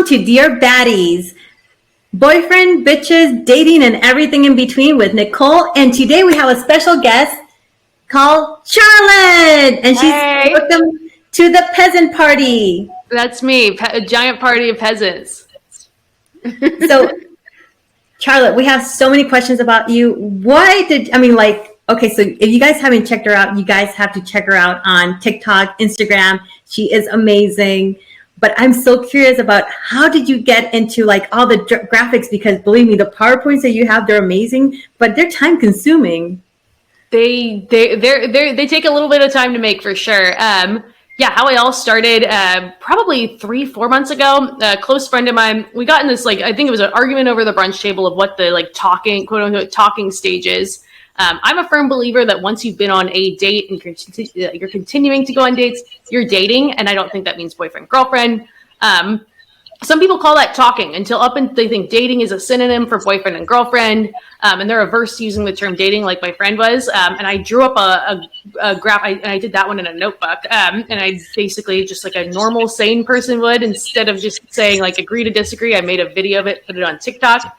to Dear Baddies, boyfriend, bitches, dating, and everything in between with Nicole. And today we have a special guest called Charlotte. And she's welcome to the Peasant Party. That's me, a giant party of peasants. So, Charlotte, we have so many questions about you. Okay, so if you guys haven't checked her out, you guys have to check her out on TikTok, Instagram. She is amazing. But I'm so curious about how did you get into like all the graphics? Because believe me, the PowerPoints that you have, they're amazing, but they're time consuming. They take a little bit of time to make for sure. How I all started probably 3-4 months ago. A close friend of mine, we got in this I think it was an argument over the brunch table of what the talking, quote unquote, talking stage is. I'm a firm believer that once you've been on a date and you're continuing to go on dates, you're dating. And I don't think that means boyfriend, girlfriend. Some people call that talking they think dating is a synonym for boyfriend and girlfriend. And they're averse to using the term dating like my friend was. And I drew up a graph and I did that one in a notebook. And I basically just like a normal sane person would, instead of just saying agree to disagree, I made a video of it, put it on TikTok.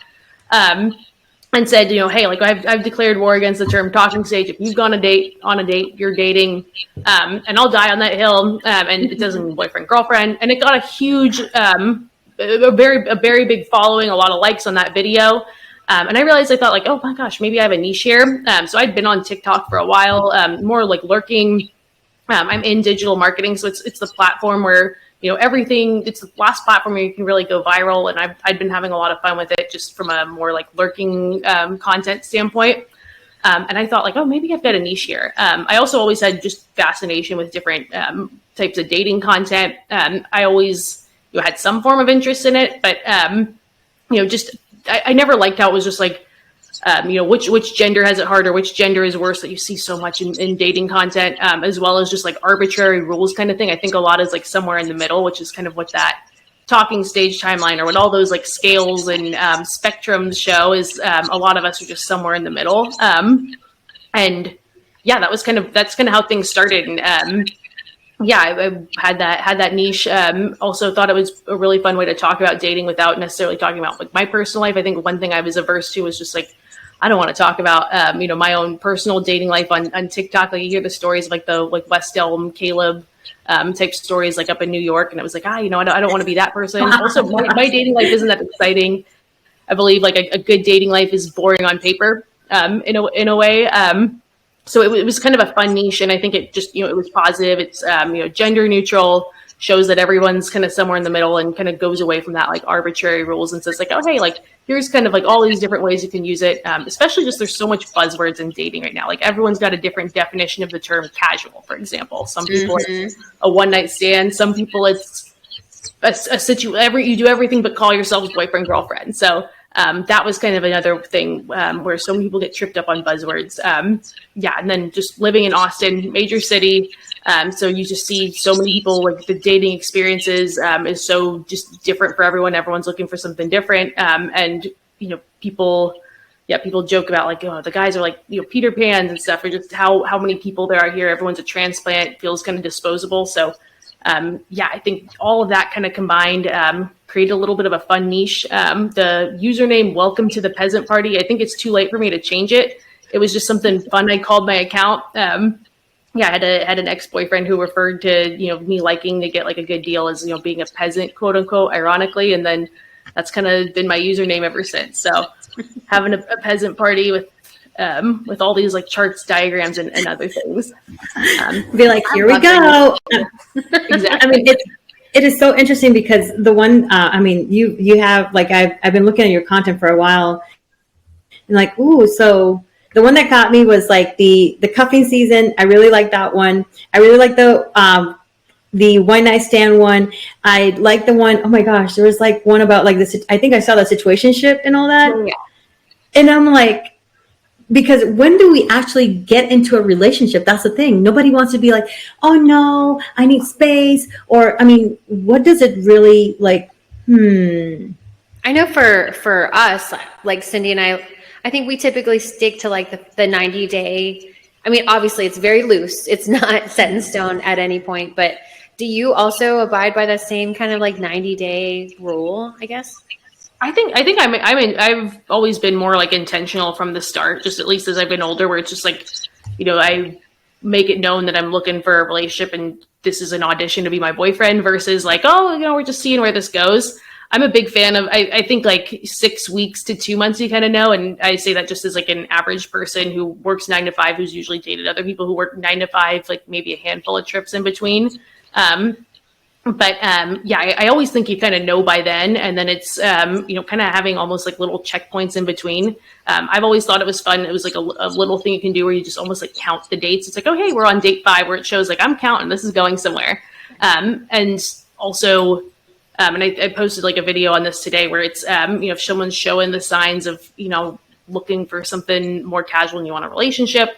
And said, hey, I've declared war against the term talking stage. If you've gone on a date, you're dating, and I'll die on that hill. And it doesn't mean boyfriend, girlfriend. And it got a huge, a very big following, a lot of likes on that video. And I realized, I thought oh my gosh, maybe I have a niche here. So I'd been on TikTok for a while, more lurking. I'm in digital marketing, so it's the platform where it's the last platform where you can really go viral. And I'd been having a lot of fun with it just from a more lurking content standpoint. And I thought maybe I've got a niche here. I also always had just fascination with different types of dating content. I always had some form of interest in it, but I never liked how it was just which gender has it harder, which gender is worse, that you see so much in dating content, as well as just arbitrary rules kind of thing. I think a lot is somewhere in the middle, which is kind of what that talking stage timeline or what all those scales and spectrums show is. A lot of us are just somewhere in the middle. And yeah, that's kind of how things started. And I had that niche. Also thought it was a really fun way to talk about dating without necessarily talking about my personal life. I think one thing I was averse to was just I don't want to talk about, my own personal dating life on TikTok. You hear the stories of the West Elm, Caleb type stories up in New York. And I was I don't want to be that person. Also, my dating life isn't that exciting. I believe a good dating life is boring on paper in a way. So it was kind of a fun niche. And I think it just, it was positive. It's, gender neutral, shows that everyone's kind of somewhere in the middle and kind of goes away from that arbitrary rules and says oh, hey, here's kind of all these different ways you can use it. Especially just there's so much buzzwords in dating right now. Everyone's got a different definition of the term casual, for example. Some people it's a one night stand. Some people it's a situation, you do everything but call yourselves boyfriend, girlfriend. So that was kind of another thing where so many people get tripped up on buzzwords. And then just living in Austin, major city. So you just see so many people the dating experiences is so just different for everyone. Everyone's looking for something different. And, people joke about the guys are Peter Pans and stuff, or just how many people there are here. Everyone's a transplant, feels kind of disposable. So I think all of that kind of combined created a little bit of a fun niche. The username Welcome to the Peasant Party, I think it's too late for me to change it. It was just something fun. I called my account. I had an ex-boyfriend who referred to, me liking to get a good deal as, being a peasant, quote unquote, ironically. And then that's kind of been my username ever since. So having a peasant party with all these charts, diagrams, and other things. Be here we go. Exactly. It is so interesting because the one, you have I've been looking at your content for a while and ooh, so the one that got me was the cuffing season. I really like that one. I really like the one night stand one. I like the one, oh my gosh, there was one about this. I think I saw the situationship and all that. Oh, yeah. And I'm because when do we actually get into a relationship? That's the thing. Nobody wants to be oh no, I need space. Or, what does it really I know for us, Cindy and I think we typically stick to the 90-day. Obviously it's very loose. It's not set in stone at any point, but do you also abide by the same kind of like 90-day rule, I guess? I've always been more like intentional from the start, just at least as I've been older, where it's just like, I make it known that I'm looking for a relationship and this is an audition to be my boyfriend versus like, oh, we're just seeing where this goes. I'm a big fan of, I think like 6 weeks to 2 months, you kind of know. And I say that just as like an average person who works 9 to 5, who's usually dated other people who work 9 to 5, like maybe a handful of trips in between. I always think you kind of know by then. And then it's, kind of having almost like little checkpoints in between. I've always thought it was fun. It was like a little thing you can do where you just almost like count the dates. It's like, oh, hey, we're on date 5, where it shows like I'm counting, this is going somewhere. And also, and I posted like a video on this today where it's, if someone's showing the signs of, looking for something more casual and you want a relationship,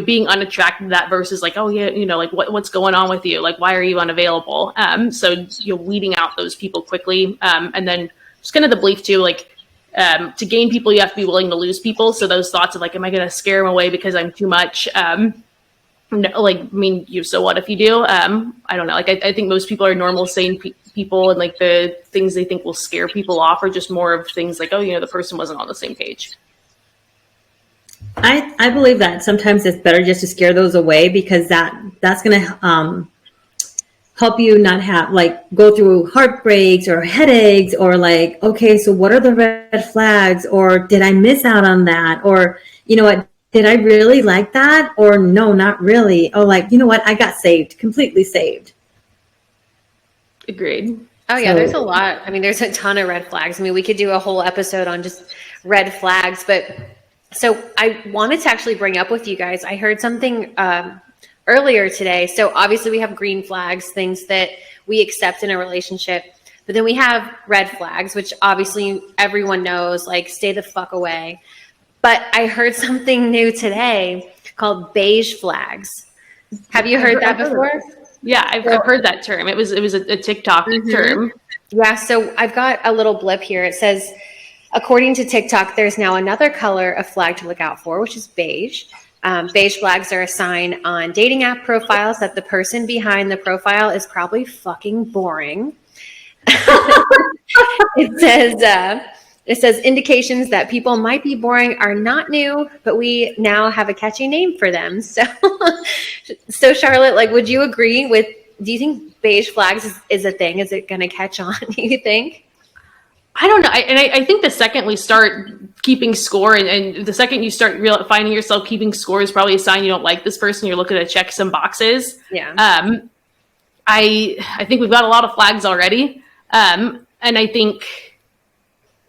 being unattracted to that versus like, oh yeah, like what's going on with you? Like, why are you unavailable? So weeding out those people quickly. And then just kind of the belief too, like, to gain people, you have to be willing to lose people. So those thoughts of like, am I going to scare them away because I'm too much? No, like, so what if you do? I don't know. Like, I think most people are normal, sane people, and like the things they think will scare people off are just more of things like, oh, the person wasn't on the same page. I believe that sometimes it's better just to scare those away, because that's going to help you not have like go through heartbreaks or headaches, or like, okay, so what are the red flags, or did I miss out on that, or what? Did I really like that? Or no, not really. Oh, like, what? I got saved, completely saved. Agreed. Oh, yeah, there's a lot. There's a ton of red flags. We could do a whole episode on just red flags. But so I wanted to actually bring up with you guys, I heard something earlier today. So obviously we have green flags, things that we accept in a relationship. But then we have red flags, which obviously everyone knows, like, stay the fuck away. But I heard something new today called beige flags. Have you heard that before? Yeah, I've heard that term. It was a TikTok term. Yeah, so I've got a little blip here. It says, according to TikTok, there's now another color of flag to look out for, which is beige. Beige flags are a sign on dating app profiles that the person behind the profile is probably fucking boring. It says indications that people might be boring are not new, but we now have a catchy name for them. So Charlotte, like, would you agree with, do you think beige flags is a thing? Is it going to catch on, do you think? I don't know. I think the second we start keeping score and the second you start finding yourself keeping score is probably a sign you don't like this person. You're looking to check some boxes. Yeah. I think we've got a lot of flags already. And I think,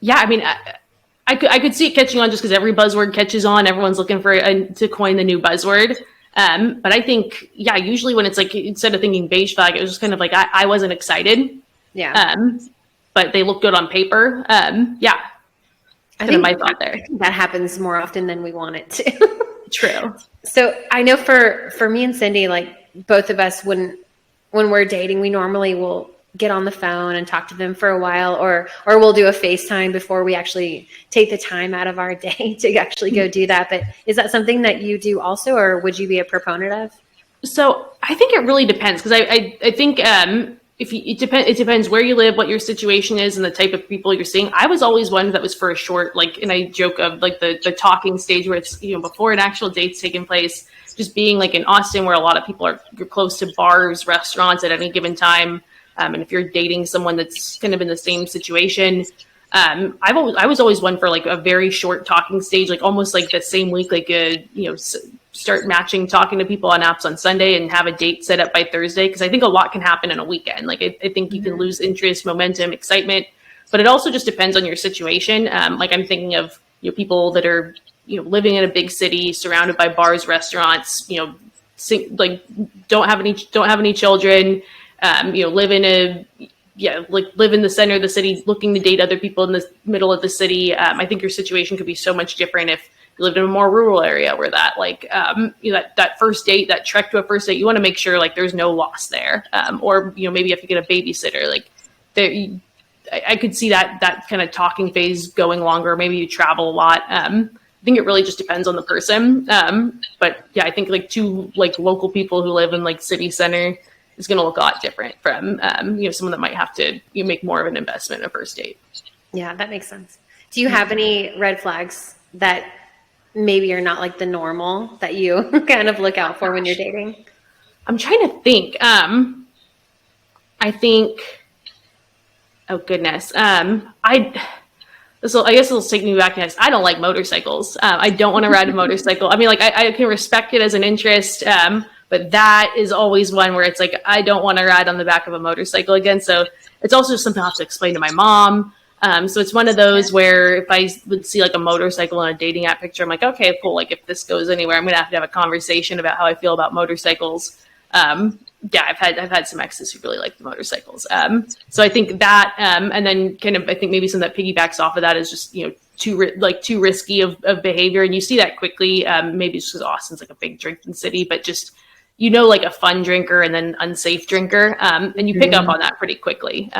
I could see it catching on just because every buzzword catches on. Everyone's looking for to coin the new buzzword. But I think, usually when it's like, instead of thinking beige flag, it was just kind of like, I wasn't excited. Yeah. But they look good on paper. I think my thought there. That happens more often than we want it to. True. So I know for me and Cindy, like, both of us, when we're dating, we normally will get on the phone and talk to them for a while, or we'll do a FaceTime before we actually take the time out of our day to actually go do that. But is that something that you do also, or would you be a proponent of? So I think it really depends, because I think it depends where you live, what your situation is, and the type of people you're seeing. I was always one that was for a short, like, and I joke of like the talking stage where it's, before an actual date's taking place, just being like in Austin where a lot of people you're close to bars, restaurants at any given time. And if you're dating someone that's kind of in the same situation, I was always one for like a very short talking stage, like almost like the same week, like start matching, talking to people on apps on Sunday and have a date set up by Thursday. Because I think a lot can happen in a weekend. Like I think you can lose interest, momentum, excitement, but it also just depends on your situation. Like I'm thinking of people that are living in a big city, surrounded by bars, restaurants, like don't have any children. Live in the center of the city, looking to date other people in the middle of the city. I think your situation could be so much different if you lived in a more rural area where that, like, that first date, that trek to a first date, you want to make sure like there's no loss there. Or, maybe if you get a babysitter, like I could see that kind of talking phase going longer. Maybe you travel a lot. I think it really just depends on the person. But yeah, I think like two like local people who live in like city center is going to look a lot different from, someone that might have to make more of an investment in a first date. Yeah, that makes sense. Do you have any red flags that maybe are not like the normal that you kind of look out for when you're dating? I'm trying to think. I think, oh goodness. I guess it'll take me back next. I don't like motorcycles. I don't want to ride a motorcycle. I mean, like I can respect it as an interest, but that is always one where it's like, I don't want to ride on the back of a motorcycle again. So it's also something I have to explain to my mom. So it's one of those where if I would see like a motorcycle on a dating app picture, I'm like, okay, cool. Like if this goes anywhere, I'm going to have a conversation about how I feel about motorcycles. I've had some exes who really like the motorcycles. So I think that, and then kind of, I think maybe some that piggybacks off of that is just, too risky of behavior. And you see that quickly. Maybe it's because Austin's like a big drinking city, but just, like a fun drinker and then unsafe drinker. And you pick up on that pretty quickly.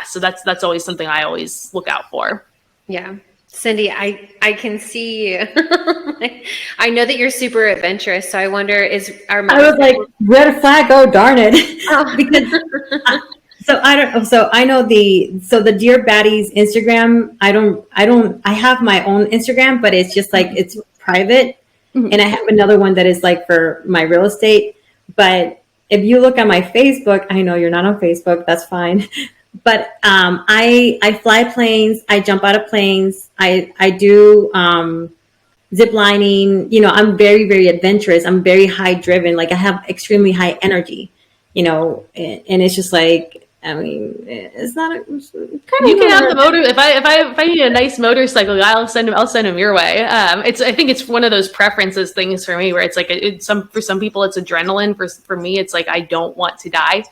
So that's always something I always look out for. Yeah. Cindy, I can see, I know that you're super adventurous. So I wonder, I was like, red flag, oh, darn it. Because I know the Dear Baddies Instagram, I have my own Instagram, but it's just like, it's private. Mm-hmm. And I have another one that is like for my real estate. But if you look at my Facebook, I know you're not on Facebook, that's fine. But I fly planes, I jump out of planes, I do zip lining, I'm very, very adventurous. I'm very high driven. Like I have extremely high energy, and it's just like, I mean, it's not you can have the motor. If I need a nice motorcycle, I'll send him your way. I think it's one of those preferences things for me where it's like, for some people it's adrenaline. For me, it's like, I don't want to die.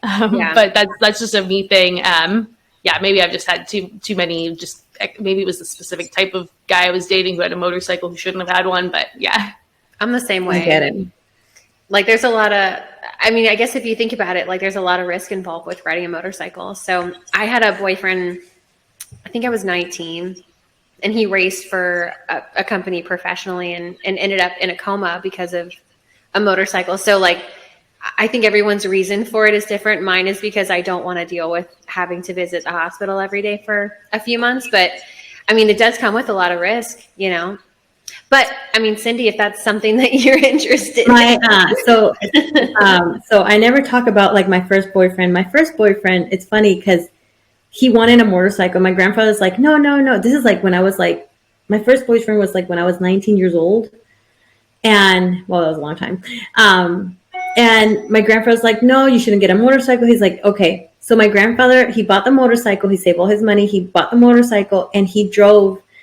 But that's just a me thing. Maybe I've just had too many, just maybe it was the specific type of guy I was dating who had a motorcycle who shouldn't have had one, but yeah. I'm the same way. I get it. Like there's a lot of, I guess if you think about it, like there's a lot of risk involved with riding a motorcycle. So I had a boyfriend, I think I was 19, and he raced for a company professionally and ended up in a coma because of a motorcycle. So like, I think everyone's reason for it is different. Mine is because I don't want to deal with having to visit the hospital every day for a few months. But it does come with a lot of risk, But Cindy, if that's something that you're interested in. So I never talk about like my first boyfriend. My first boyfriend, it's funny because he wanted a motorcycle. My grandfather's like, no. This is like when I was like, my first boyfriend was like when I was 19 years old. And that was a long time. And my grandfather's like, no, you shouldn't get a motorcycle. He's like, okay. So my grandfather, he bought the motorcycle. He saved all his money. He bought the motorcycle and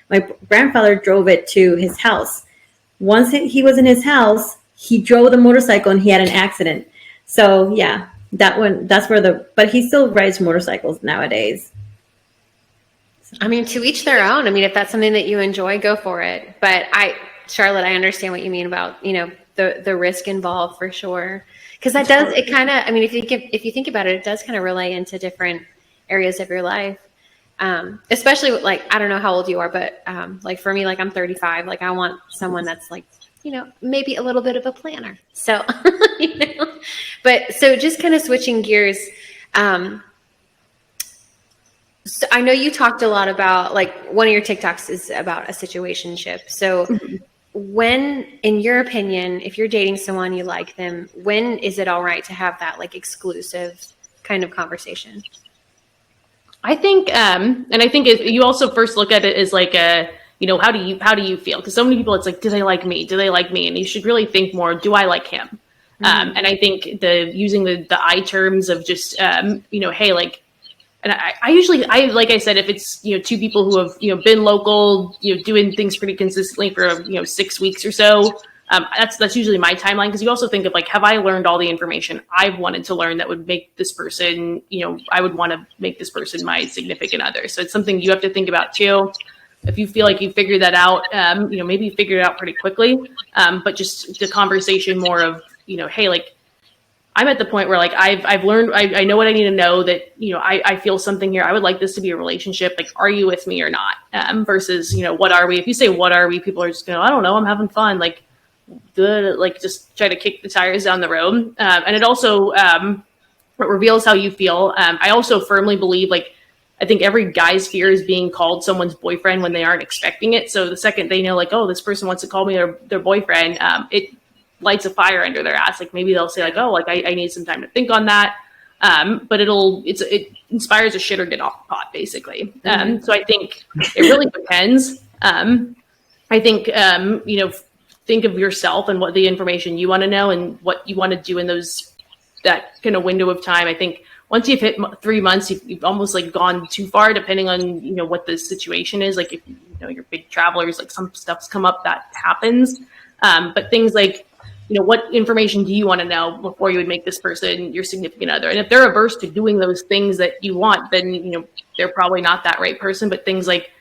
my grandfather drove it to his house. Once he was in his house, he drove the motorcycle and he had an accident. So yeah, but he still rides motorcycles nowadays. To each their own. If that's something that you enjoy, go for it. But Charlotte, I understand what you mean about, the risk involved for sure. Because that does, it kind of, if you think about it, it does kind of relay into different areas of your life. Especially like, I don't know how old you are, but like for me, like I'm 35, like I want someone that's like, maybe a little bit of a planner. So, but so just kind of switching gears. So I know you talked a lot about like one of your TikToks is about a situationship. So when, in your opinion, if you're dating someone, you like them, when is it all right to have that like exclusive kind of conversation? I think, and I think you also first look at it as like how do you feel? Because so many people, it's like, do they like me? Do they like me? And you should really think more, do I like him? Mm-hmm. And I think using the I terms of just, hey, like, and I usually, like I said, if it's, two people who have, been local, doing things pretty consistently for, 6 weeks or so, that's usually my timeline. Because you also think of like, have I learned all the information I've wanted to learn that would make this person, I would want to make this person my significant other. So it's something you have to think about too. If you feel like you figured that out, maybe you figured it out pretty quickly. But just the conversation more of, hey, like, I'm at the point where like I've learned, I know what I need to know that, I feel something here. I would like this to be a relationship. Like, are you with me or not? Versus, what are we? If you say, what are we? People are just going, I don't know. I'm having fun. Like, good at like just try to kick the tires down the road. And it also it reveals how you feel. I also firmly believe, like, I think every guy's fear is being called someone's boyfriend when they aren't expecting it. So the second they know, like, oh, this person wants to call me their boyfriend, it lights a fire under their ass. Like, maybe they'll say, like, oh, like, I need some time to think on that. But it inspires a shit or get off the pot, basically. So I think it really depends. I think, think of yourself and what the information you want to know and what you want to do in that kind of window of time. I think once you've hit 3 months, you've almost like gone too far, depending on, what the situation is. Like, if, you're big travelers, like some stuff's come up that happens. But things like, what information do you want to know before you would make this person your significant other? And if they're averse to doing those things that you want, then, they're probably not that right person. But things like,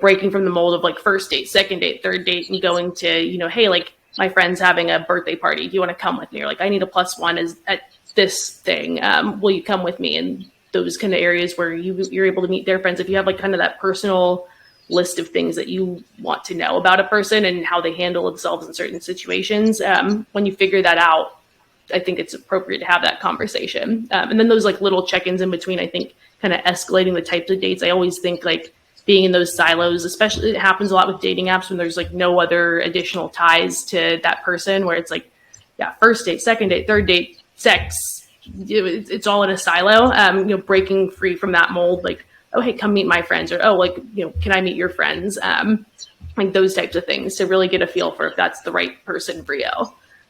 breaking from the mold of like first date, second date, third date, and going to, hey, like my friend's having a birthday party. Do you want to come with me? Or like, I need a +1 at this thing. Will you come with me? And those kind of areas where you're able to meet their friends. If you have like kind of that personal list of things that you want to know about a person and how they handle themselves in certain situations, when you figure that out, I think it's appropriate to have that conversation. And then those like little check-ins in between, I think, kind of escalating the types of dates. I always think like being in those silos, especially, it happens a lot with dating apps when there's like no other additional ties to that person, where it's like, yeah, first date, second date, third date, sex, it's all in a silo. Breaking free from that mold, like, oh, hey, come meet my friends, or, oh, like, can I meet your friends? Like those types of things to really get a feel for if that's the right person for you.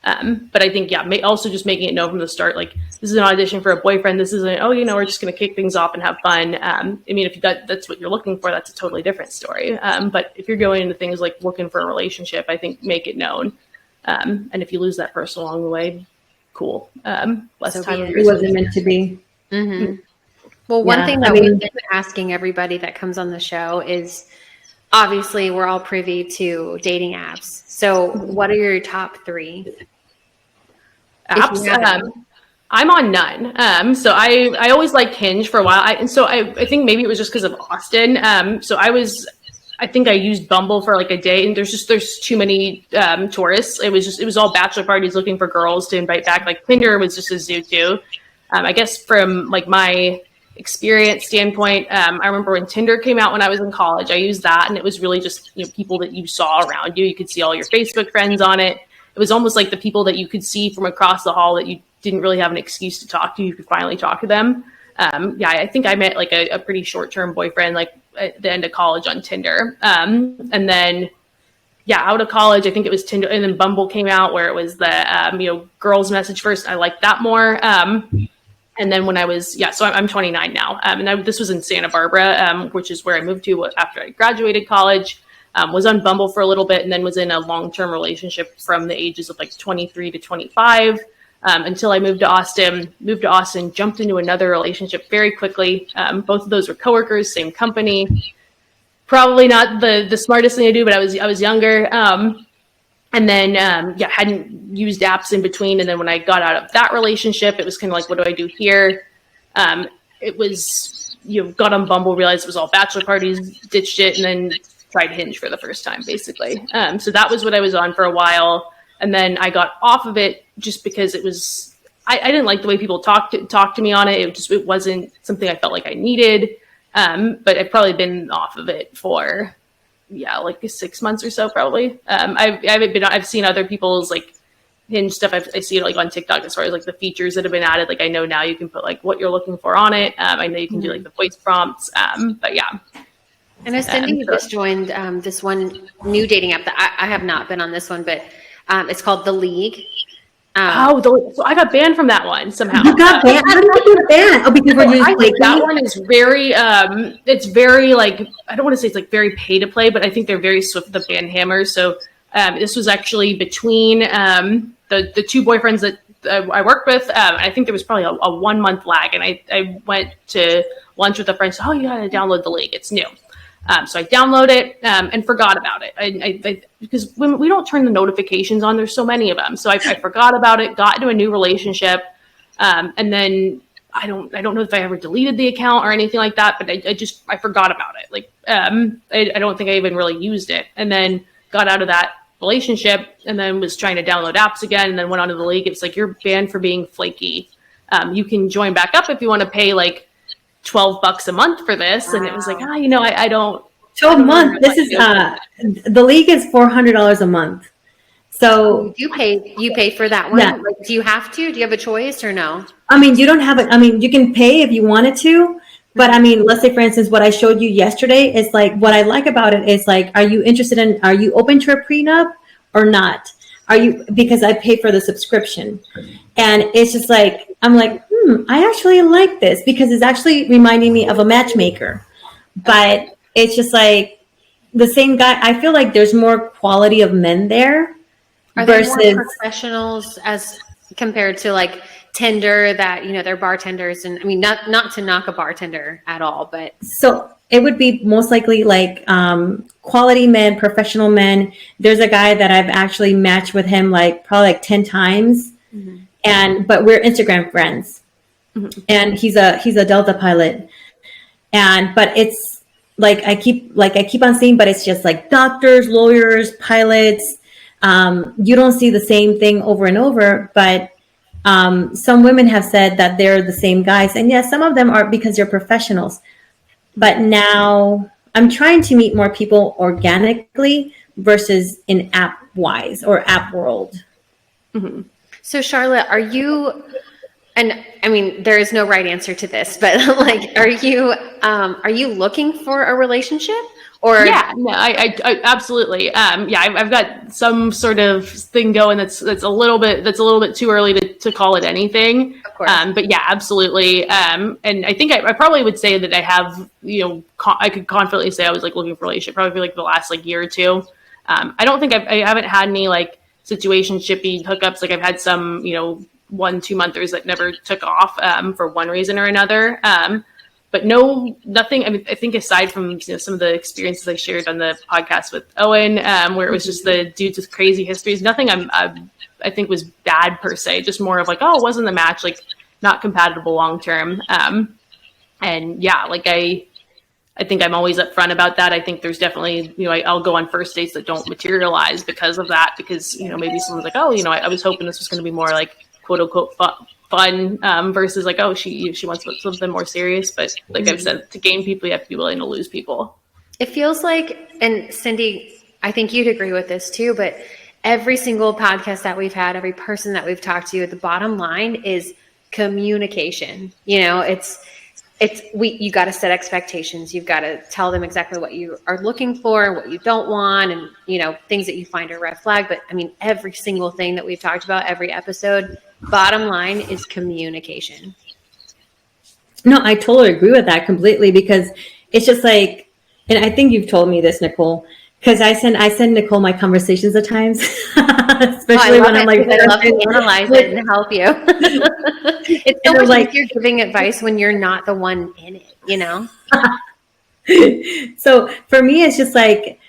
But I think, also just making it known from the start, like, this is an audition for a boyfriend. This isn't, we're just going to kick things off and have fun. If that's what you're looking for, that's a totally different story. But if you're going into things like looking for a relationship, I think make it known. And if you lose that person along the way, cool. Less time. It wasn't meant to be. Mm-hmm. Well, one thing that we've been asking everybody that comes on the show is, obviously, we're all privy to dating apps. So what are your top 3? Apps? I'm on none. So I always liked Hinge for a while. I think maybe it was just because of Austin. I think I used Bumble for like a day, and there's too many tourists. It was all bachelor parties looking for girls to invite back. Like Tinder was just a zoo too. I guess from like my experience standpoint, I remember when Tinder came out when I was in college, I used that, and it was really just people that you saw around you. You could see all your Facebook friends on it. It was almost like the people that you could see from across the hall that you didn't really have an excuse to talk to. You could finally talk to them. I think I met like a pretty short-term boyfriend like at the end of college on Tinder. And then out of college, I think it was Tinder, and then Bumble came out where it was the girls message first. I liked that more. And then when I was, so I'm 29 now. And this was in Santa Barbara, which is where I moved to after I graduated college, was on Bumble for a little bit, and then was in a long-term relationship from the ages of like 23 to 25 until I moved to Austin, jumped into another relationship very quickly. Both of those were coworkers, same company. Probably not the smartest thing to do, but I was younger. And then, hadn't used apps in between. And then when I got out of that relationship, it was kind of like, what do I do here? It was, got on Bumble, realized it was all bachelor parties, ditched it, and then tried Hinge for the first time, basically. So that was what I was on for a while. And then I got off of it just because it was, I didn't like the way people talked to me on it. It wasn't something I felt like I needed. But I've probably been off of it for like 6 months or so, probably. I've seen other people's like Hinge stuff. I see it like on TikTok as far as like the features that have been added. Like I know now you can put like what you're looking for on it. I know you can do like the voice prompts. But yeah. I know Cindy just joined this one new dating app that I have not been on this one, but it's called The League. So I got banned from that one somehow. You got banned? How did you get banned? Oh, because we're using that one is very, it's very like, I don't want to say it's like very pay to play, but I think they're very swift with the ban hammers. So this was actually between the two boyfriends that I worked with. I think there was probably a 1 month lag, and I went to lunch with a friend. So, you got to download The League. It's new. So I downloaded it and forgot about it. Because when we don't turn the notifications on, there's so many of them. So I forgot about it, got into a new relationship. And then I don't know if I ever deleted the account or anything like that, but I forgot about it. Like, I don't think I even really used it. And then got out of that relationship, and then was trying to download apps again, and then went onto the league. It's like, you're banned for being flaky. You can join back up if you want to pay like $12 a month for this. And it was like, I don't. 12 months. This is the league is $400 a month. So you pay for that one. Yeah. Like, do you have to? Do you have a choice or no? I mean, you don't have it. I mean, you can pay if you wanted to, but I mean, let's say for instance, what I showed you yesterday is like, what I like about it is like, are you open to a prenup or not? Because I pay for the subscription, and it's just like, I'm like, I actually like this because it's actually reminding me of a matchmaker, but it's just like the same guy. I feel like there's more quality of men there. Are there more professionals as compared to like Tinder that, they're bartenders? And I mean, not to knock a bartender at all, but. So it would be most likely like quality men, professional men. There's a guy that I've actually matched with him like probably like 10 times. Mm-hmm. But we're Instagram friends. Mm-hmm. And he's a Delta pilot. But it's like, I keep on seeing, but it's just like doctors, lawyers, pilots. You don't see the same thing over and over, but some women have said that they're the same guys. And yes, some of them are because they're professionals. But now I'm trying to meet more people organically versus in app wise or app world. Mm-hmm. So Charlotte, are you, and I mean, there is no right answer to this, but like, are you looking for a relationship? Or yeah, no, I absolutely. I've got some sort of thing going that's a little bit too early to call it anything. Of course. But yeah, absolutely. And I think I probably would say that I have, I could confidently say I was like looking for a relationship probably for like the last like year or two. I don't think I haven't had any like situationshipy hookups. Like I've had some, 1-2 monthers that never took off for one reason or another. But nothing. I mean, I think aside from some of the experiences I shared on the podcast with Owen, where it was just the dudes with crazy histories, nothing I think was bad per se. Just more of like, it wasn't the match, like not compatible long term. And yeah, like I think I'm always upfront about that. I think there's definitely I'll go on first dates that don't materialize because of that. Because maybe someone's like, I was hoping this was going to be more like quote unquote fun versus like, she wants something more serious. But like I've said, to gain people, you have to be willing to lose people. It feels like, and Cindy, I think you'd agree with this too, but every single podcast that we've had, every person that we've talked to, the bottom line is communication. You got to set expectations. You've got to tell them exactly what you are looking for, what you don't want, and things that you find are red flag. But I mean, every single thing that we've talked about, every episode, bottom line is communication. No, I totally agree with that completely, because it's just like, and I think you've told me this, Nicole, because I send Nicole my conversations at times, especially when I'm like, I love to analyze it and help you. It's so much like you're giving advice when you're not the one in it, So for me, it's just like,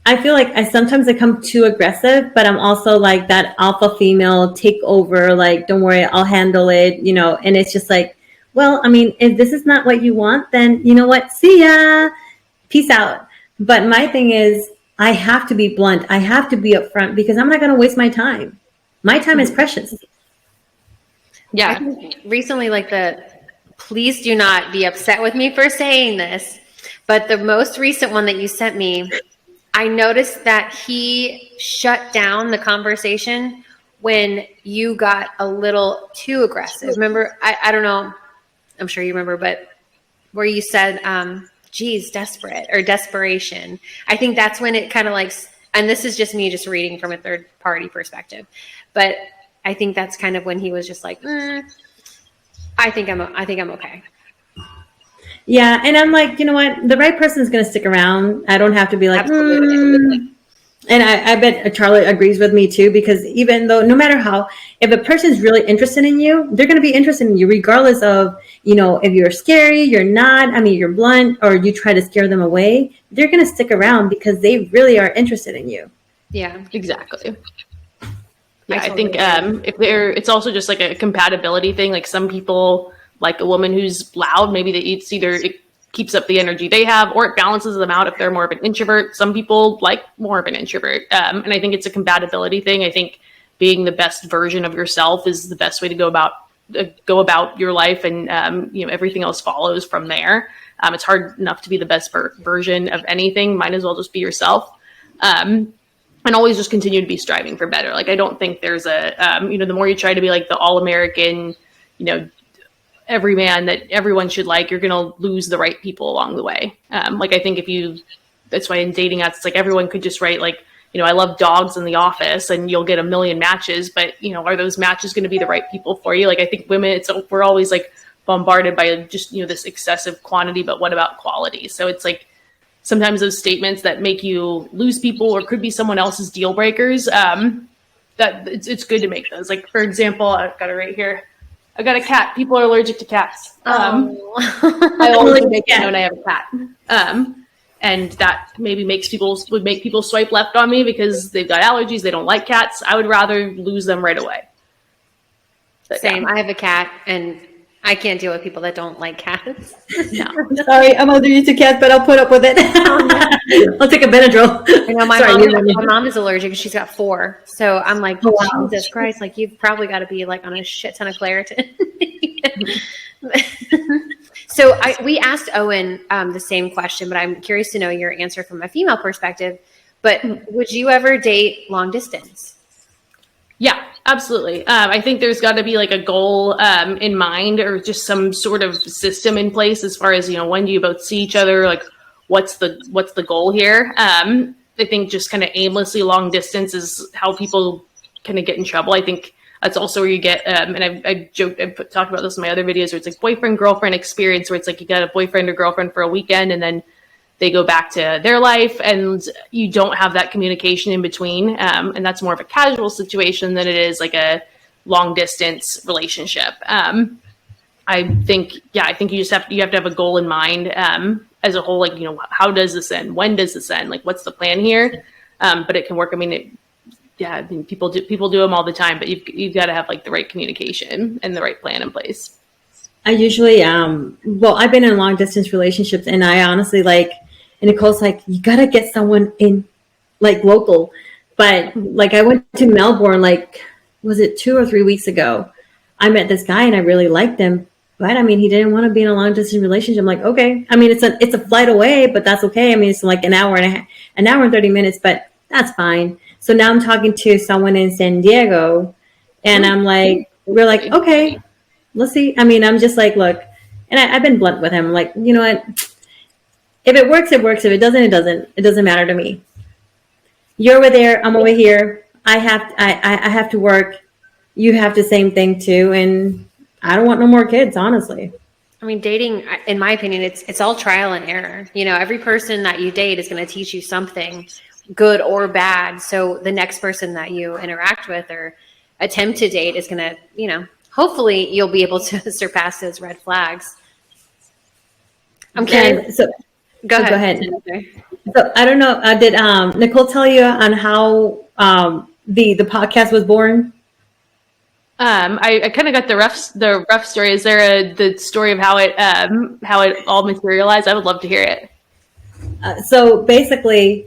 I feel like I sometimes come too aggressive, but I'm also like that alpha female take over, like, don't worry, I'll handle it, and it's just like, well, I mean, if this is not what you want, then you know what, see ya, peace out. But my thing is, I have to be blunt. I have to be upfront, because I'm not going to waste my time. My time is precious. Yeah. Recently, please do not be upset with me for saying this, but the most recent one that you sent me, I noticed that he shut down the conversation when you got a little too aggressive. Remember, I don't know, I'm sure you remember, but where you said, geez, desperate or desperation. I think that's when it kind of like, and this is just me just reading from a third party perspective, but I think that's kind of when he was just like, I think I'm okay. Yeah. And I'm like, you know what? The right person is going to stick around. I don't have to be like, absolutely. And I bet Charlotte agrees with me too, because even though, no matter how, if a person's really interested in you, they're going to be interested in you regardless of, if you're scary, you're not, I mean, you're blunt, or you try to scare them away, they're going to stick around because they really are interested in you. Yeah, exactly. Yeah, I think it's also just like a compatibility thing. Like some people like a woman who's loud, maybe it's either it keeps up the energy they have, or it balances them out if they're more of an introvert. Some people like more of an introvert. And I think it's a compatibility thing. I think being the best version of yourself is the best way to go about your life, and everything else follows from there. It's hard enough to be the best version of anything. Might as well just be yourself. And always just continue to be striving for better. Like, I don't think there's the more you try to be like the all-American, every man that everyone should like, you're going to lose the right people along the way. I think that's why in dating apps, it's like everyone could just write like, I love dogs in the office, and you'll get a million matches, but are those matches going to be the right people for you? Like, I think women, we're always like bombarded by just, this excessive quantity, but what about quality? So it's like, sometimes those statements that make you lose people or could be someone else's deal breakers, that it's good to make those. Like, for example, I've got it right here. I got a cat. People are allergic to cats. I always make it known I have a cat. And that maybe would make people swipe left on me because they've got allergies. They don't like cats. I would rather lose them right away. But, Same. I have a cat, and I can't deal with people that don't like cats. No. Sorry, I'm allergic to cats, but I'll put up with it. I'll take a Benadryl. I know my mom is allergic, and she's got 4. So I'm like, oh, wow. Jesus Christ, like you've probably got to be like on a shit ton of Claritin. So we asked Owen the same question, but I'm curious to know your answer from a female perspective. But would you ever date long distance? Yeah, absolutely. I think there's got to be like a goal in mind, or just some sort of system in place as far as, when do you both see each other? Like, what's the goal here? I think just kind of aimlessly long distance is how people kind of get in trouble. I think that's also where you get, and I talked about this in my other videos, where it's like boyfriend, girlfriend experience, where it's like you got a boyfriend or girlfriend for a weekend, and then they go back to their life, and you don't have that communication in between. And that's more of a casual situation than it is like a long distance relationship. I think you have to have a goal in mind, as a whole, like, how does this end? When does this end? Like, what's the plan here? But it can work. I mean, people do them all the time, but you've got to have like the right communication and the right plan in place. I usually, I've been in long distance relationships, and I honestly and Nicole's like, you got to get someone in like local. But like, I went to Melbourne, like, was it 2 or 3 weeks ago? I met this guy and I really liked him, but I mean, he didn't want to be in a long distance relationship. I'm like, okay. I mean, it's a flight away, but that's okay. I mean, it's like an hour and 30 minutes, but that's fine. So now I'm talking to someone in San Diego, and I'm like, we're like, okay, let's see. I mean, I'm just like, look, and I've been blunt with him. Like, you know what? If it works, it works. If it doesn't, it doesn't. It doesn't matter to me. You're over there. I'm over here. I have to work. You have the same thing too. And I don't want no more kids, honestly. I mean, dating, in my opinion, it's all trial and error. Every person that you date is going to teach you something, good or bad. So the next person that you interact with or attempt to date is going to, hopefully you'll be able to surpass those red flags. I'm curious. Go ahead. So I don't know. Did Nicole tell you on how the podcast was born? I kind of got the rough story. Is there the story of how it all materialized? I would love to hear it. So basically,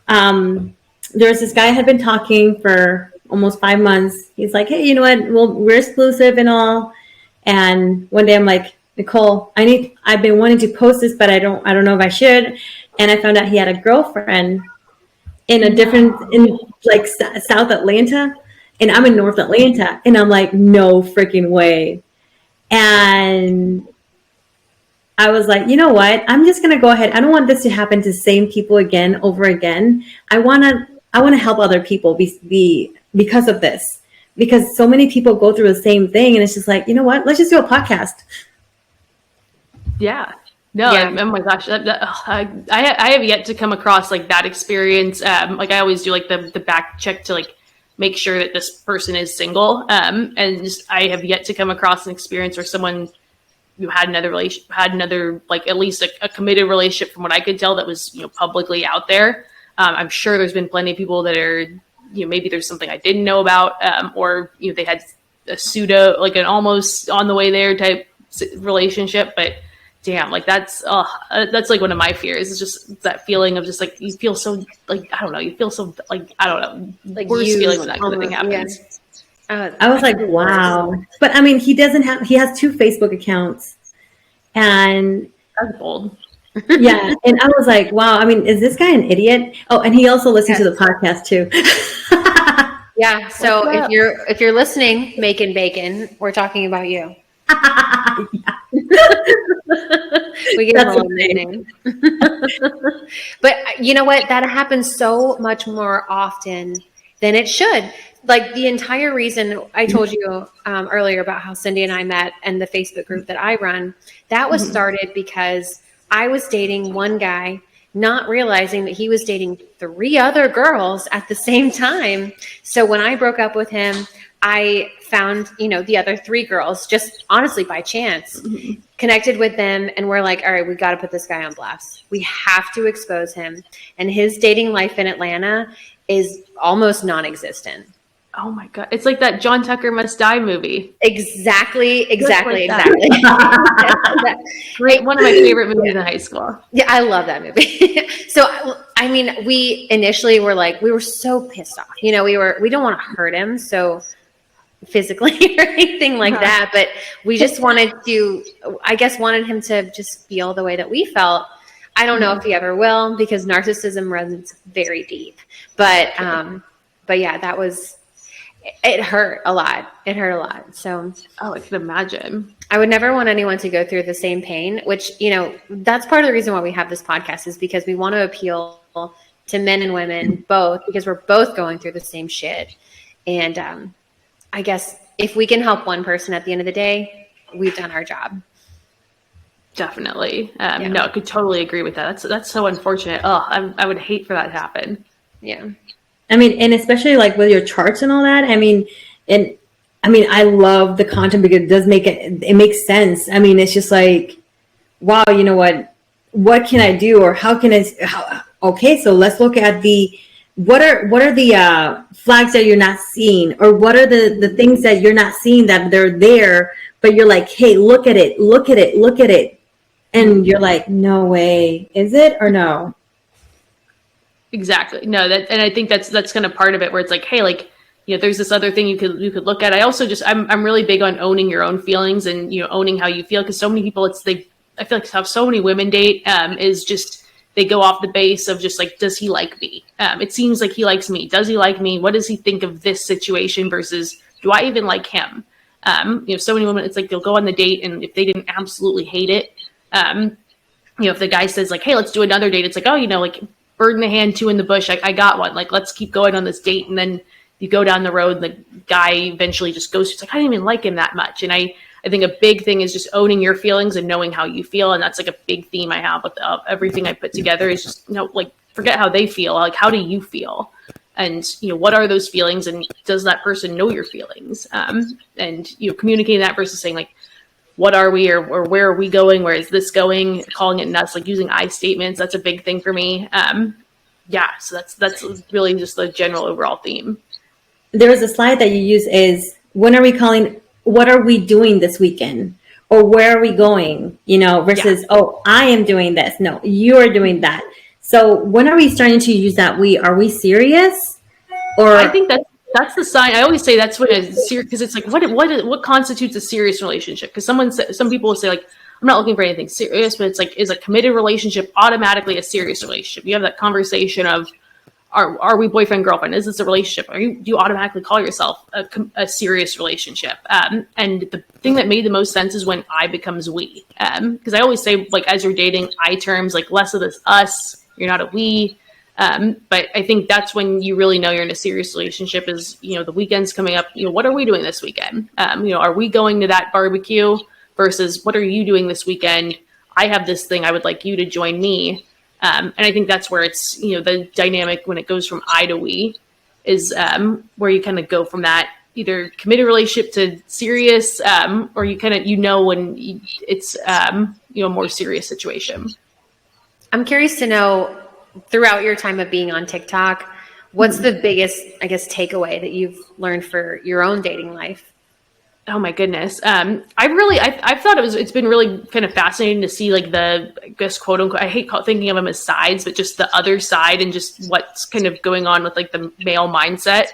there's this guy I had been talking for almost 5 months. He's like, hey, you know what? Well, we're exclusive and all. And one day I'm like, Nicole, I've been wanting to post this, but I don't know if I should. And I found out he had a girlfriend in like South Atlanta, and I'm in North Atlanta, and I'm like, no freaking way. And I was like, you know what? I'm just gonna go ahead. I don't want this to happen to the same people again over again. I wanna help other people because of this, because so many people go through the same thing, and it's just like, you know what? Let's just do a podcast. Yeah. No. Yeah. Oh my gosh. I have yet to come across like that experience. Like I always do like the back check to like make sure that this person is single. And just, I have yet to come across an experience where someone who had another like at least a committed relationship, from what I could tell, that was, publicly out there. I'm sure there's been plenty of people that are, maybe there's something I didn't know about, or, they had a pseudo, like an almost on the way there type relationship, but damn, like that's like one of my fears. It's just that feeling of just like, you feel so like, I don't know, you feel so like, I don't know, Like worst feeling when that kind of thing happens. I was like, wow. But I mean, he has 2 Facebook accounts. And That's bold. yeah. And I was like, wow, I mean, is this guy an idiot? Oh, and he also listens to the podcast too. Yeah. So if you're listening, Macon Bacon, we're talking about you. We give him a little nickname. But you know what? That happens so much more often than it should. Like the entire reason I told you earlier about how Cindy and I met and the Facebook group that I run, that was started because I was dating one guy, not realizing that he was dating 3 other girls at the same time. So when I broke up with him, I found, the other 3 girls just honestly by chance, connected with them, and we're like, all right, we got to put this guy on blast. We have to expose him. And his dating life in Atlanta is almost non-existent. Oh my God. It's like that John Tucker Must Die movie. Exactly. Great. One of my favorite movies in high school. Yeah, I love that movie. So, I mean, we initially were like, we were so pissed off. We don't want to hurt him. So physically or anything like that. But we just wanted him to just feel the way that we felt. I don't know if he ever will, because narcissism runs very deep. But yeah, it hurt a lot. So, I can imagine. I would never want anyone to go through the same pain, which, that's part of the reason why we have this podcast, is because we want to appeal to men and women both, because we're both going through the same shit. And I guess if we can help one person at the end of the day, we've done our job. Definitely. No, I could totally agree with that. That's so unfortunate. I would hate for that to happen. Yeah. I mean, and especially like with your charts and all that. I mean, I love the content because it makes sense. I mean, it's just like, wow, you know what can I do, or how can okay, so let's look at what are the flags that you're not seeing, or what are the things that you're not seeing that they're there, but you're like, hey, look at it. And you're like, no way, is it or no? Exactly. No, and I think that's kind of part of it, where it's like, hey, like, there's this other thing you could look at. I also I'm really big on owning your own feelings and, owning how you feel. Cause so many people, I feel like how so many women date, is just, they go off the base of just like, does he like me? It seems like he likes me. Does he like me? What does he think of this situation versus, do I even like him? So many women, it's like, they'll go on the date, and if they didn't absolutely hate it, if the guy says like, hey, let's do another date, it's like, oh, like, bird in the hand, 2 in the bush. I got one. Like, let's keep going on this date. And then you go down the road, and the guy eventually just goes, it's like, I didn't even like him that much. And I think a big thing is just owning your feelings and knowing how you feel. And that's like a big theme I have with everything I put together, is just, like, forget how they feel. Like, how do you feel? And, what are those feelings? And does that person know your feelings? And, communicating that versus saying like, what are we, or where are we going? Where is this going? Calling it nuts, like using I statements. That's a big thing for me. So that's really just the general overall theme. There was a slide that you use is, what are we doing this weekend? Or where are we going? Versus, oh, I am doing this. No, you are doing that. So when are we starting to use that are we serious? Or I think that's the sign. I always say that's what it's serious, because it's like, what constitutes a serious relationship? Because some people will say like, I'm not looking for anything serious, but it's like, is a committed relationship automatically a serious relationship? You have that conversation of, are we boyfriend, girlfriend? Is this a relationship? Do you automatically call yourself a serious relationship? And the thing that made the most sense is when I becomes we. Because I always say, like, as you're dating, I terms, like, less of this us, you're not a we. But I think that's when you really know you're in a serious relationship, is, the weekend's coming up. What are we doing this weekend? Are we going to that barbecue versus what are you doing this weekend? I have this thing. I would like you to join me. And I think that's where it's, the dynamic when it goes from I to we is where you kind of go from that either committed relationship to serious, or you kind of, when it's, a more serious situation. I'm curious to know, throughout your time of being on TikTok, what's the biggest, I guess, takeaway that you've learned for your own dating life? Oh my goodness. I've thought it's been really kind of fascinating to see like I guess, quote unquote, I hate thinking of them as sides, but just the other side and just what's kind of going on with like the male mindset.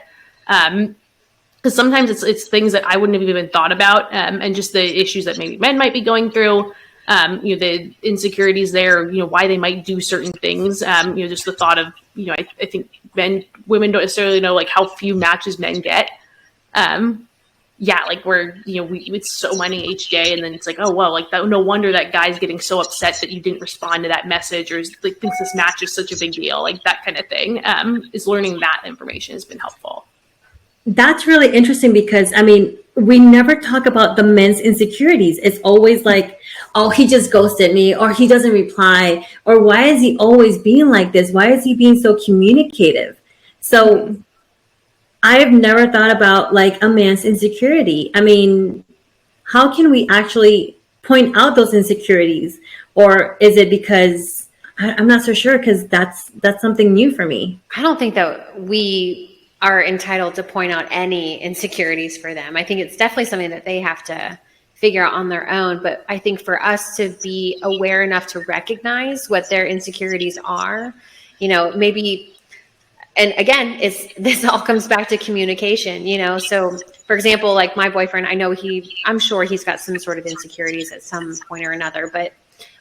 Because sometimes it's things that I wouldn't have even thought about, and just the issues that maybe men might be going through, the insecurities there, why they might do certain things, just the thought of, I think women don't necessarily know like how few matches men get. Like it's so many each day, and then it's like, oh well, like that, no wonder that guy's getting so upset that you didn't respond to that message, or like thinks this match is such a big deal, like that kind of thing. Is learning that information has been helpful. That's really interesting because, I mean, we never talk about the men's insecurities. It's always like, oh, he just ghosted me, or he doesn't reply, or why is he always being like this? Why is he being so communicative? So I've never thought about like a man's insecurity. I mean, how can we actually point out those insecurities? Or is it because I'm not so sure, because that's something new for me. I don't think that we are entitled to point out any insecurities for them. I think it's definitely something that they have to figure out on their own. But I think for us to be aware enough to recognize what their insecurities are, maybe, and again, this all comes back to communication, So for example, like my boyfriend, I'm sure he's got some sort of insecurities at some point or another, but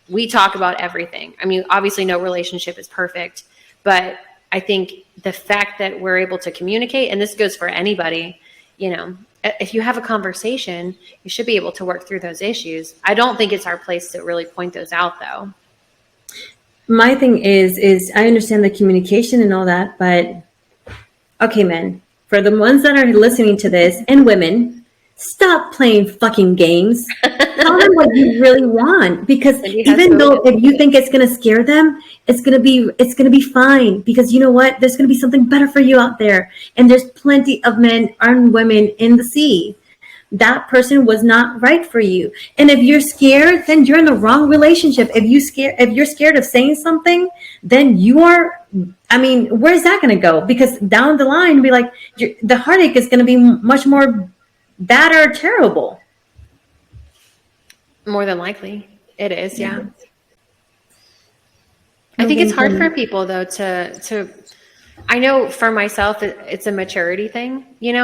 we talk about everything. I mean, obviously no relationship is perfect, but I think the fact that we're able to communicate, and this goes for anybody, if you have a conversation, you should be able to work through those issues. I don't think it's our place to really point those out, though. My thing is I understand the communication and all that, but okay, men, for the ones that are listening to this, and women, stop playing fucking games. Tell them what you really want, because even though if you think it's going to scare them, it's going to be fine, because you know what? There's going to be something better for you out there. And there's plenty of men and women in the sea. That person was not right for you. And if you're scared, then you're in the wrong relationship. If you're scared of saying something, then where's that going to go? Because down the line, be like, the heartache is going to be much more bad or terrible. More than likely. It is, yeah. I think it's hard for people, though, to I know for myself, it's a maturity thing. When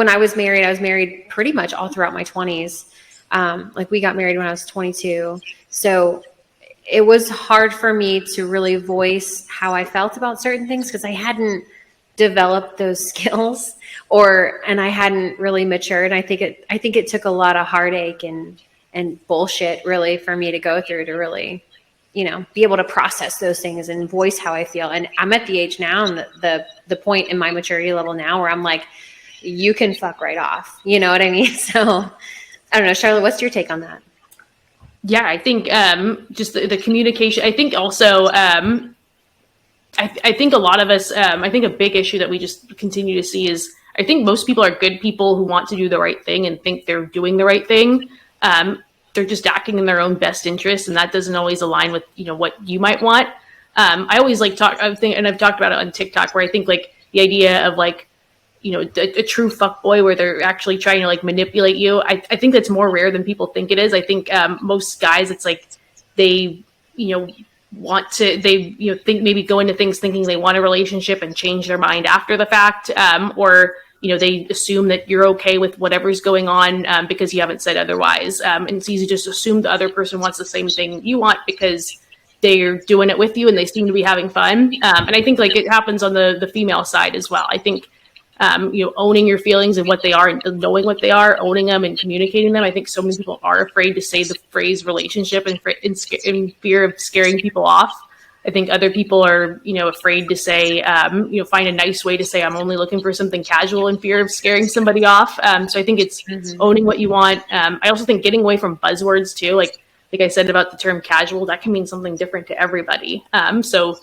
I was married pretty much all throughout my 20s. Like we got married when I was 22. So it was hard for me to really voice how I felt about certain things, because I hadn't developed those skills, and I hadn't really matured. I think it took a lot of heartache and bullshit really for me to go through to really, be able to process those things and voice how I feel. And I'm at the age now and the point in my maturity level now where I'm like, you can fuck right off. You know what I mean? So I don't know, Charlotte, what's your take on that? Yeah, I think just the communication. I think also, I think a lot of us, I think a big issue that we just continue to see is, I think most people are good people who want to do the right thing and think they're doing the right thing. They're just acting in their own best interest, and that doesn't always align with, what you might want. I always and I've talked about it on TikTok, where I think like the idea of like, a true fuckboy where they're actually trying to like manipulate you. I think that's more rare than people think it is. I think most guys, it's like they, think maybe go into things thinking they want a relationship and change their mind after the fact, or they assume that you're okay with whatever's going on because you haven't said otherwise, and it's easy to just assume the other person wants the same thing you want because they're doing it with you and they seem to be having fun, and I think like it happens on the female side as well. I think owning your feelings and what they are, and knowing what they are, owning them and communicating them. I think so many people are afraid to say the phrase relationship in fear of scaring people off. I think other people are, afraid to say, find a nice way to say, I'm only looking for something casual in fear of scaring somebody off. So I think it's owning what you want. I also think getting away from buzzwords too. Like I said about the term casual, that can mean something different to everybody. So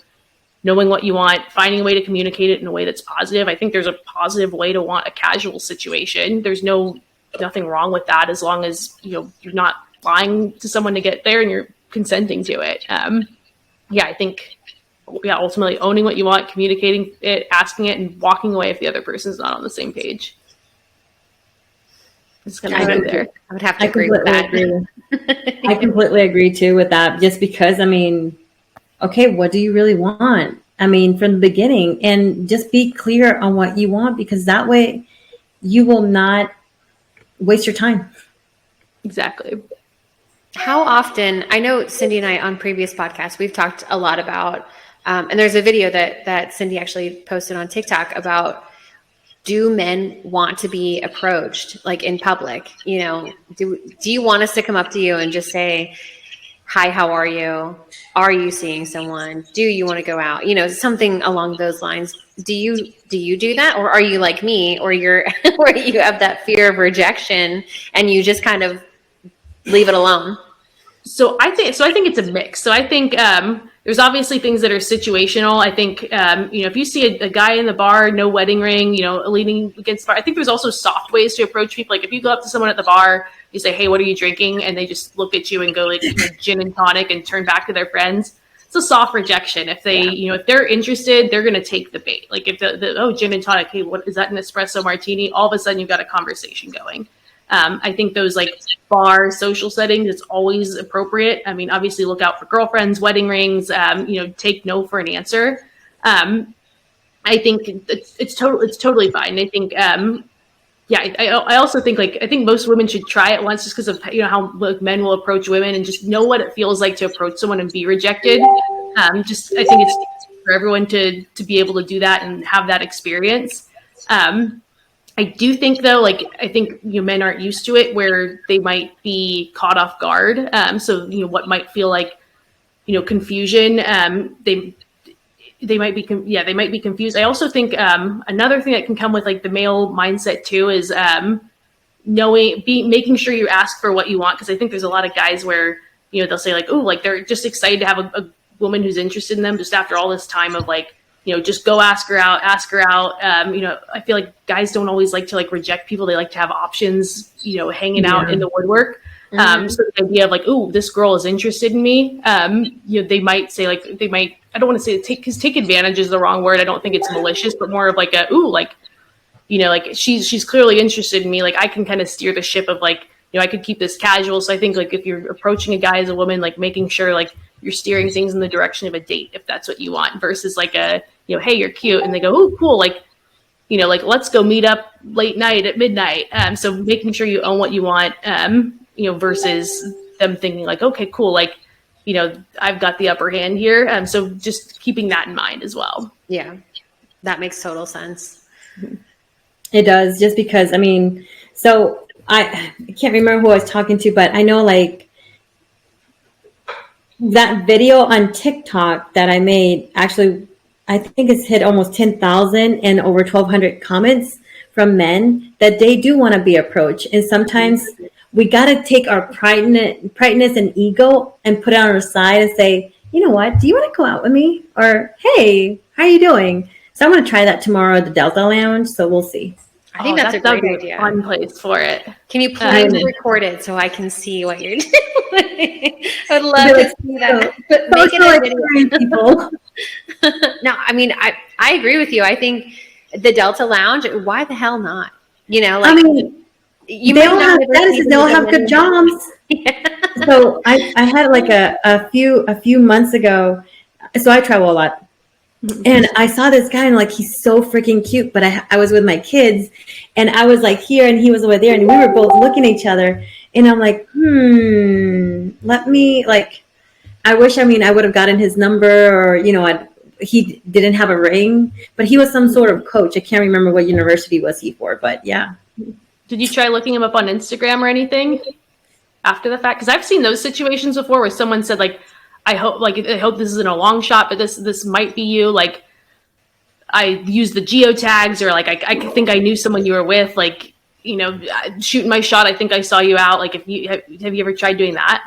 knowing what you want, finding a way to communicate it in a way that's positive. I think there's a positive way to want a casual situation. There's nothing wrong with that, as long as, you're not lying to someone to get there and you're consenting to it. I think, ultimately owning what you want, communicating it, asking it, and walking away if the other person's not on the same page. It's going to be there. I would have to agree with that. I completely agree too with that, just because, I mean, okay, what do you really want? I mean, from the beginning, and just be clear on what you want, because that way you will not waste your time. Exactly. How often, I know Cindy and I on previous podcasts, we've talked a lot about, and there's a video that Cindy actually posted on TikTok about, do men want to be approached like in public? You know, do you want us to come up to you and just say, hi, how are you? Are you seeing someone? Do you want to go out? You know, something along those lines. Do you do that? Or are you like me, or you're, or you have that fear of rejection and you just kind of leave it alone? So I think it's a mix. So I think there's obviously things that are situational. I think if you see a guy in the bar, no wedding ring, leaning against the bar. I think there's also soft ways to approach people. Like if you go up to someone at the bar, you say, "Hey, what are you drinking?" and they just look at you and go like gin and tonic and turn back to their friends. It's a soft rejection. If they, if they're interested, they're going to take the bait. Like if gin and tonic, hey, what is that, an espresso martini? All of a sudden you've got a conversation going. I think those like bar social settings, it's always appropriate. I mean, obviously look out for girlfriends, wedding rings, take no for an answer. I think it's totally fine. I think, I also think I think most women should try it once, just because of, how men will approach women, and just know what it feels like to approach someone and be rejected. I think it's for everyone to be able to do that and have that experience. I do think though, I think men aren't used to it, where they might be caught off guard. So what might feel like confusion. They might be confused. I also think another thing that can come with the male mindset too is making sure you ask for what you want, because I think there's a lot of guys where they'll say they're just excited to have a woman who's interested in them, just after all this time of just go ask her out. I feel like guys don't always like to reject people. They like to have options, hanging out in the woodwork. So the idea of this girl is interested in me. They might say I don't want to say take advantage is the wrong word. I don't think it's malicious, but more of she's clearly interested in me. I can kind of steer the ship of I could keep this casual. So I think if you're approaching a guy as a woman, making sure you're steering things in the direction of a date, if that's what you want, versus hey, you're cute, and they go, oh, cool, let's go meet up late night at midnight. So making sure you own what you want, versus them thinking okay, cool, I've got the upper hand here. So just keeping that in mind as well. Yeah, that makes total sense. It does, just because, so I can't remember who I was talking to, but I know that video on TikTok that I made, actually, I think it's hit almost 10,000 and over 1,200 comments from men that they do want to be approached. And sometimes we got to take our prideness and ego and put it on our side and say, you know what, do you want to go out with me? Or, hey, how are you doing? So I'm going to try that tomorrow at the Delta Lounge. So we'll see. I think that's a great idea. Fun place for it. Can you please record it so I can see what you're doing? I would love to see that. Make it a video. No, I agree with you. I think the Delta Lounge, why the hell not? They'll have good jobs. Yeah. So I had a few months ago. So I travel a lot. And I saw this guy and he's so freaking cute, but I was with my kids and I was here and he was over there and we were both looking at each other and I'm let me I wish, I would have gotten his number, or, he didn't have a ring, but he was some sort of coach. I can't remember what university was he for, but yeah. Did you try looking him up on Instagram or anything after the fact? Because I've seen those situations before where someone said I hope this isn't a long shot, but this might be you. I used the geotags, or I think I knew someone you were with. Shooting my shot. I think I saw you out. Have you ever tried doing that?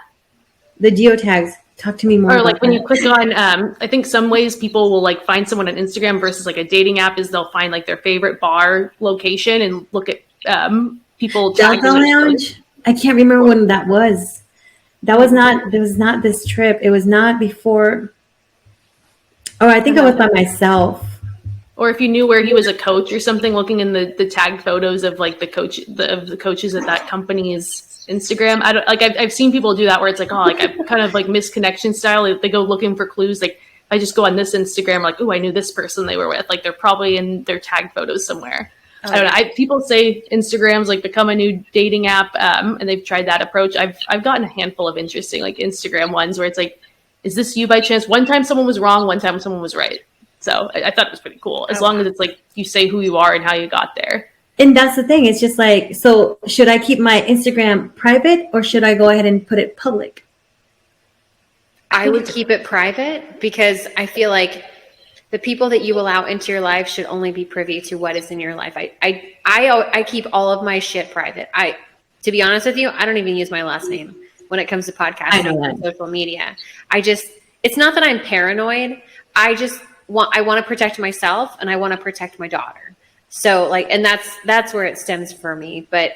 The geotags. Talk to me more. Or when you click on, I think some ways people will find someone on Instagram versus a dating app is they'll find their favorite bar location and look at people. Delta Lounge. I can't remember when that was. There was not this trip. It was not before. Oh, I think I was by myself. Or if you knew where he was a coach or something, looking in the tagged photos of like the coaches at that company's Instagram. I don't like I've seen people do that where it's like, oh, like I kind of like misconnection style. Like, they go looking for clues. Like I just go on this Instagram, like, oh, I knew this person they were with. Like they're probably in their tagged photos somewhere. I don't know. People say Instagram's like become a new dating app, and they've tried that approach. I've gotten a handful of interesting like Instagram ones where it's like, is this you by chance? One time someone was wrong, one time someone was right. So I thought it was pretty cool. As long as it's like you say who you are and how you got there. And that's the thing. It's just like, so should I keep my Instagram private or should I go ahead and put it public? I would keep it private because I feel like the people that you allow into your life should only be privy to what is in your life. I keep all of my shit private. To be honest with you, I don't even use my last name when it comes to podcasting and social media. It's not that I'm paranoid. I want to protect myself and I want to protect my daughter. So like, and that's where it stems for me. But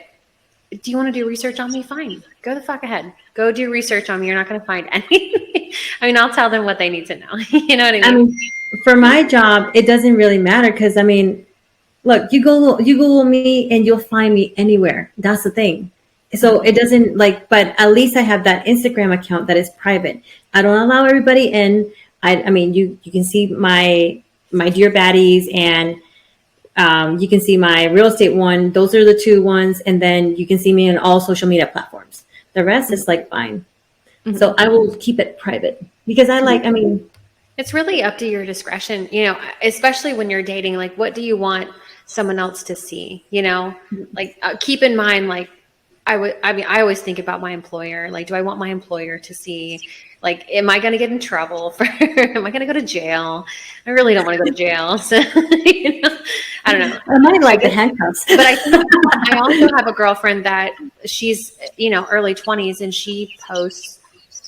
do you want to do research on me? Fine. Go the fuck ahead. Go do research on me. You're not going to find anything. I mean, I'll tell them what they need to know. You know what I mean? For my job, it doesn't really matter because, I mean, look, you Google me and you'll find me anywhere. That's the thing. So it doesn't like, but at least I have that Instagram account that is private. I don't allow everybody in. I mean, you can see my Dear Baddies and you can see my real estate one. Those are the two ones. And then you can see me on all social media platforms. The rest is like fine. Mm-hmm. So I will keep it private because it's really up to your discretion, you know, especially when you're dating. Like, what do you want someone else to see? You know, like keep in mind, like I always think about my employer. Like, do I want my employer to see? Like, am I going to get in trouble? Am I going to go to jail? I really don't want to go to jail. So, you know, I don't know. I might like the handcuffs. But I also have a girlfriend that she's, you know, early 20s, and she posts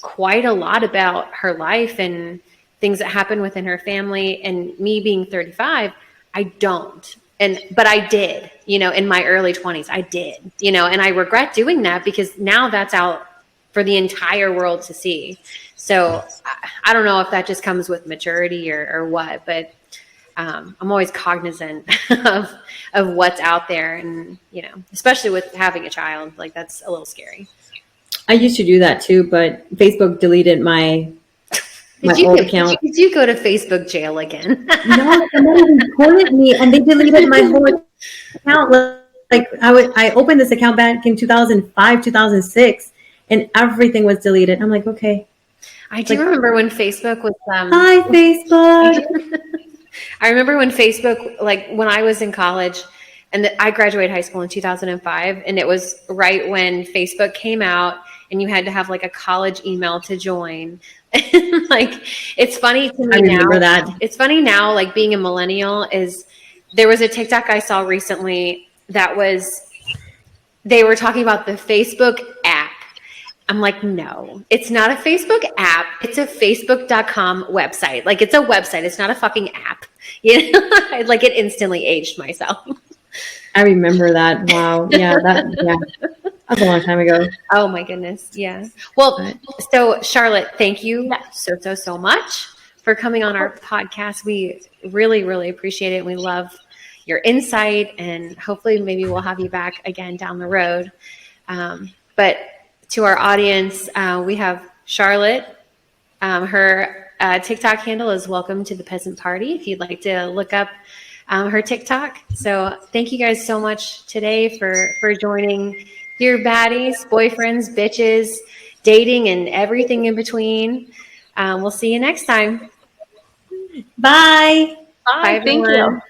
quite a lot about her life and things that happen within her family. And me being 35, I don't. But I did, you know, in my early 20s, I did, you know, and I regret doing that because now that's out for the entire world to see. So I don't know if that just comes with maturity or what, but I'm always cognizant of what's out there. And, you know, especially with having a child, like that's a little scary. I used to do that too, but Facebook deleted my old account. Did you go to Facebook jail again? No, somebody reported me and they deleted my whole account. Like I opened this account back in 2005, 2006, and everything was deleted. I'm like, okay. I do remember when Facebook was. Hi, Facebook. I remember when Facebook, like when I was in college, and I graduated high school in 2005, and it was right when Facebook came out, and you had to have like a college email to join. Like, it's funny to me now. It's funny now, like being a millennial there was a TikTok I saw recently they were talking about the Facebook app. I'm like, no, it's not a Facebook app. It's a Facebook.com website. Like, it's a website. It's not a fucking app. You know, like it instantly aged myself. I remember that. Wow. Yeah. That was a long time ago. Oh my goodness. Yeah. Well, so Charlotte, thank you so much for coming on our podcast. We really, really appreciate it. We love your insight, and hopefully maybe we'll have you back again down the road. But to our audience, we have Charlotte. Her TikTok handle is Welcome to the Peasant Party, if you'd like to look up her TikTok. So thank you guys so much today for joining Dear Baddies, boyfriends, bitches, dating, and everything in between. We'll see you next time. Bye. Bye, everyone. Thank you.